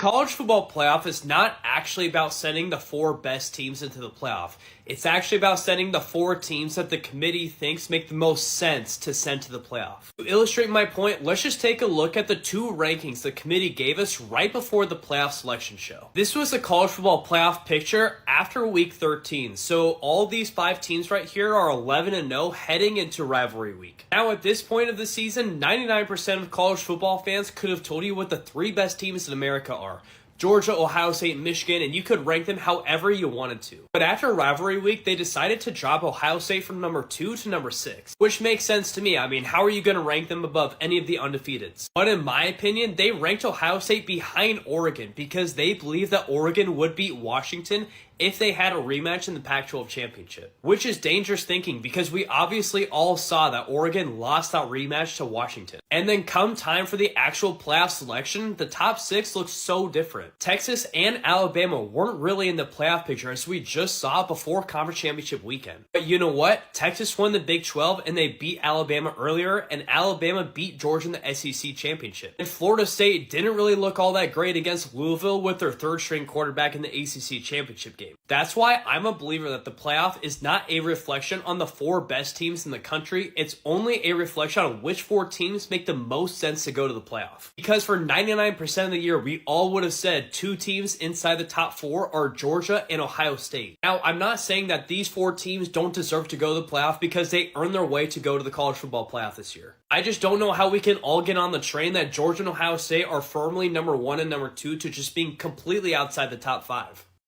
college football playoff is not actually about sending the 4 best teams into the playoff. It's actually about sending the 4 teams that the committee thinks make the most sense to send to the playoff. To illustrate my point, let's just take a look at the 2 rankings the committee gave us right before the playoff selection show. This was the college football playoff picture after week 13. So all these 5 teams right here are 11-0 heading into rivalry week. Now at this point of the season, 99% of college football fans could have told you what the 3 best teams in America are. Georgia, Ohio State, Michigan, and you could rank them however you wanted to. But after rivalry week, they decided to drop Ohio State from number 2 to number 6, which makes sense to me. I mean, how are you going to rank them above any of the undefeateds? But in my opinion, they ranked Ohio State behind Oregon because they believe that Oregon would beat Washington if they had a rematch in the Pac-12 championship, which is dangerous thinking because we obviously all saw that Oregon lost that rematch to Washington. And then come time for the actual playoff selection, the top 6 looks so different. Texas and Alabama weren't really in the playoff picture as we just saw before conference championship weekend. But you know what? Texas won the Big 12 and they beat Alabama earlier, and Alabama beat Georgia in the SEC championship. And Florida State didn't really look all that great against Louisville with their 3rd string quarterback in the ACC championship game. That's why I'm a believer that the playoff is not a reflection on the 4 best teams in the country. It's only a reflection on which 4 teams make the most sense to go to the playoff. Because for 99% of the year, we all would have said 2 teams inside the top 4 are Georgia and Ohio State. Now, I'm not saying that these 4 teams don't deserve to go to the playoff because they earned their way to go to the college football playoff this year. I just don't know how we can all get on the train that Georgia and Ohio State are firmly number 1 and number 2 to just being completely outside the top 5.